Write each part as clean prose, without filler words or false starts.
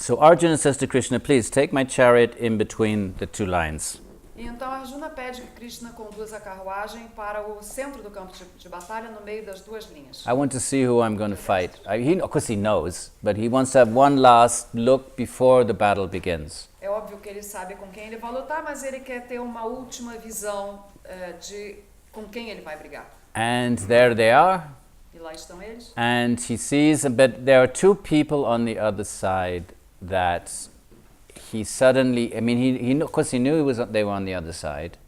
So Arjuna says to Krishna, please take my chariot in between the two lines. E então Arjuna pede que Krishna conduza a carruagem para o centro do campo de batalha, no meio das duas linhas. I want to see who I'm going to fight. Of course he knows, but he wants to have one last look before the battle begins. É óbvio que ele sabe com quem ele vai lutar, mas ele quer ter uma última visão de com quem ele vai brigar. And there they are. E lá estão eles. And he sees, but there are two people on the other side that he suddenly, I mean, he of course he knew they were on the other side.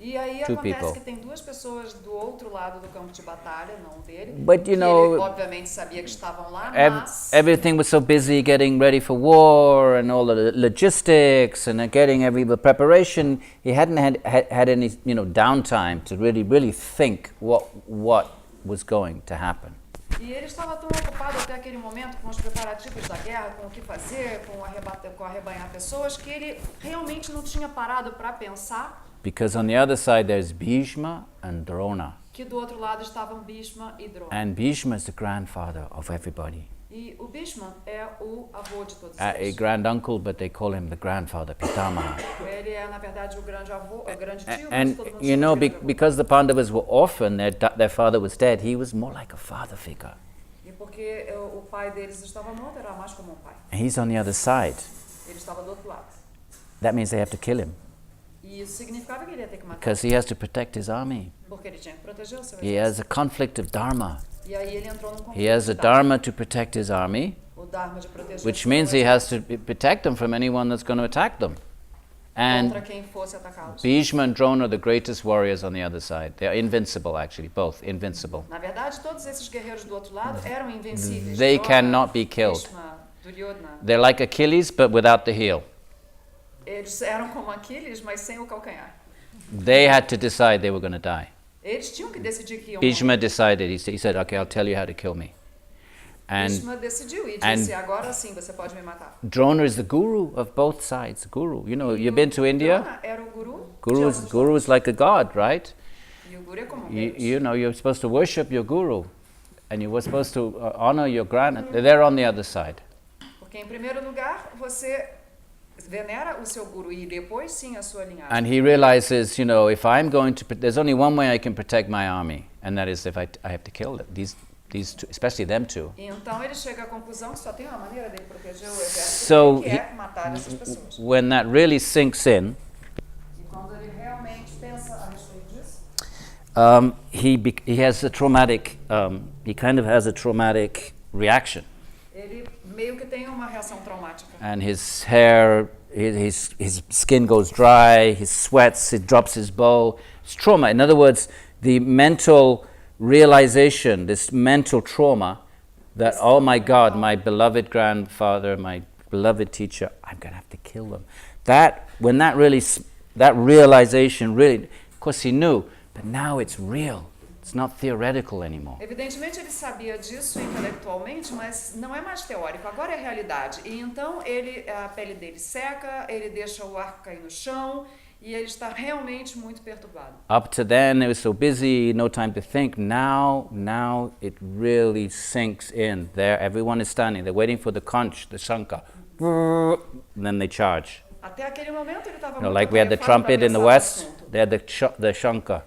E aí Two acontece people. que tem duas pessoas do outro lado do campo de batalha, não dele. But you que know, ele obviamente sabia que estavam lá, mas everything was so busy getting ready for war and all the logistics and getting the preparation. He hadn't had any downtime to really think what was going to happen. E ele estava tão ocupado até aquele momento com os preparativos da guerra, com o que fazer, com arrebanhar pessoas, que ele realmente não tinha parado para pensar. Because on the other side there's Bhishma and Drona. Que do outro lado estavam Bhishma e Drona. And Bhishma is the grandfather of everybody. E o Bhishma é o avô de todos A eles. grand uncle, but they call him the grandfather, Pitamaha. Ele é na verdade o grande avô, o grande tio, mas And todo mundo you know, chama de grande avô. because the Pandavas were orphaned, their father was dead, he was more like a father figure. E porque o pai deles estava morto, era mais como um pai. And he's on the other side. Ele estava do outro lado. That means they have to kill him, E isso significava que ele ia ter que matar. because he has to protect his army. Porque ele tinha que proteger o seu He exército. has a conflict of dharma. E aí ele entrou num conflito. He has a de dharma. dharma to protect his army, O dharma de proteger which o seu means he has exército to protect them from anyone that's going to attack them. contra And quem fosse atacá-los. Bhishma and Drona are the greatest warriors on the other side. They're invincible, actually, both invincible. Na verdade, todos esses guerreiros do outro lado eram invencíveis. They Drona, cannot be killed. Bhishma, Duryodhana. They're like Achilles, but without the heel. Eles eram como Aquiles, mas sem o calcanhar. They had to decide they were going to die. Eles tinham que decidir que iam Bhishma morrer. decided, he said, okay, I'll tell you how to kill me. And Bhishma decidiu e and- disse, agora sim você pode me matar. Drona is the guru of both sides, guru. You know, E you've o been to India? Drona era o guru. de Guru ambos os is lados. like a god, right? E o guru é como um You, deus. you know, you're supposed to worship your guru. And you were supposed to honor your they're on the other side. Porque em primeiro lugar, você venera o seu guru e depois sim a sua linhagem. And he realizes, you know, if I'm going to, there's only one way I can protect my army, and that is if I have to kill them, these two, especially them two. E então ele chega à conclusão que só tem uma maneira dele proteger o exército, So que é matar essas pessoas. When that really sinks in, E quando ele realmente pensa a respeito disso, he has a traumatic, he kind of has a traumatic reaction. ele meio que tem uma reação traumática. And his hair, his skin goes dry, he sweats, he drops his bow. It's trauma. In other words, the mental realization, this mental trauma that, oh my God, my beloved grandfather, my beloved teacher, I'm going to have to kill them. That realization really, of course he knew, but now it's real. It's not theoretical anymore. Evidentemente ele sabia disso intelectualmente, mas não é mais teórico, agora é realidade. E então a pele dele seca, ele deixa o ar cair no chão e ele está realmente muito perturbado. Up to then, it was so busy, no time to think. Now it really sinks in. There, everyone is standing. They're waiting for the conch, the shankar. And then they charge. Até aquele momento ele estava You know, muito like we had the atarefado para trumpet in the pensar no west, assunto. they had the shankar.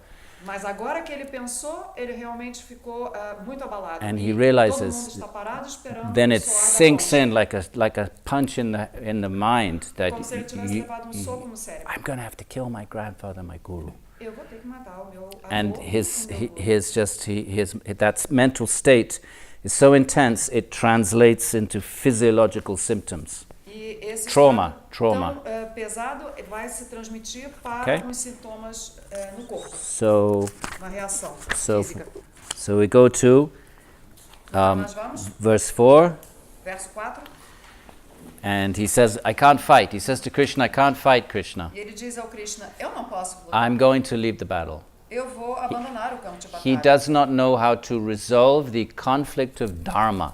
Mas agora que ele pensou, ele realmente ficou muito abalado. And E he todo realizes, mundo está parado esperando then o it soar da sinks concha. in like a punch in the mind that Como se ele tivesse levado soco no cérebro. I'm going to have to kill my grandfather, my guru. Eu vou ter que matar o meu avô. And o meu guru. that mental state is so intense it translates into physiological symptoms. E esse Trauma. estado tão pesado vai se transmitir para Okay. os sintomas no corpo, So uma reação So, física. so we go to Então nós vamos, verse 4, verso 4, and he says, I can't fight. He says to Krishna, I can't fight, Krishna. e ele diz ao Krishna, eu não posso lutar, I'm going to leave the battle. eu vou abandonar o campo de He batalha. does not know how to resolve the conflict of dharma.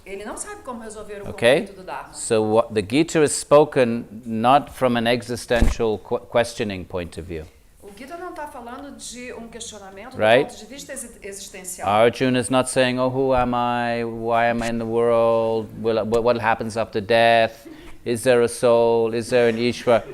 Ele não sabe como resolver o Okay? conflito do Dharma. So what the Gita is spoken not from an existential questioning point of view. O Gita não está falando de questionamento Right? do ponto de vista existencial. Arjuna is not saying, oh, who am I? Why am I in the world? What happens after death? Is there a soul? Is there an Ishvara?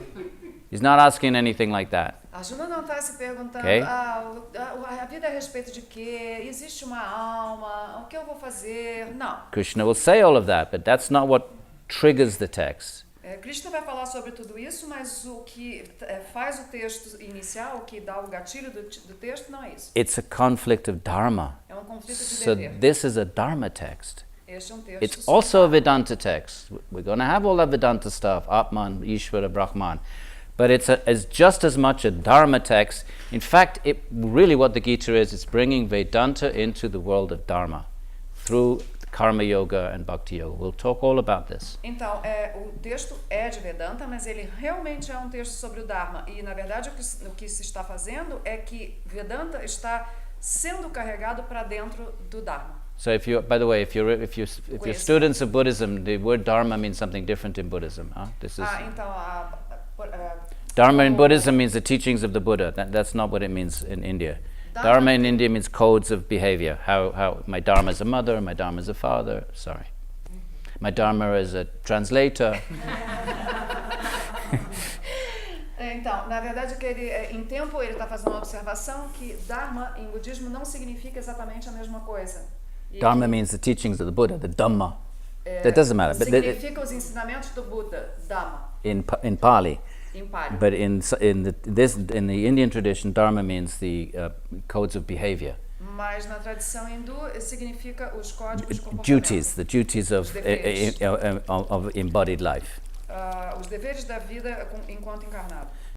He's not asking anything like that. Arjuna não está se perguntando, Okay. A vida é a respeito de quê? Existe uma alma? O que eu vou fazer? Não. Krishna will say all of that, but that's not what triggers the text. Krishna vai falar sobre tudo isso, mas o que faz o texto inicial, o que dá o gatilho do texto, não é isso. It's a conflict of dharma. É um conflito de So dever. this is a dharma text. Este é um texto It's sobre also a Vedanta text. We're going to have all that Vedanta stuff, Atman, Ishvara, Brahman. But it's just as much a dharma text. In fact, really what the Gita is, it's bringing Vedanta into the world of dharma through karma yoga and bhakti yoga. We'll talk all about this. Então, o texto é de Vedanta, mas ele realmente é um texto sobre o Dharma. E, na verdade, o que se está fazendo é que Vedanta está sendo carregado para dentro do Dharma. So if you, by the way, if you're students of Buddhism, the word dharma means something different in Buddhism. This is Então, dharma in Buddhism means the teachings of the Buddha. That's not what it means in India. Dharma in India means codes of behavior. How my dharma is a mother, my dharma is a father. Sorry, my dharma is a translator. Então, na verdade, que em tempo ele está fazendo uma observação que Dharma em budismo não significa exatamente a mesma coisa. Dharma means the teachings of the Buddha, the Dhamma. That doesn't matter. But Significa os ensinamentos do Buda, Dhamma. In Pali. Em Pali. But in the Indian tradition, dharma means the codes of behavior. Mas na tradição hindu significa os códigos de comportamento. Duties, the duties of embodied life. Os deveres da vida enquanto encarnado.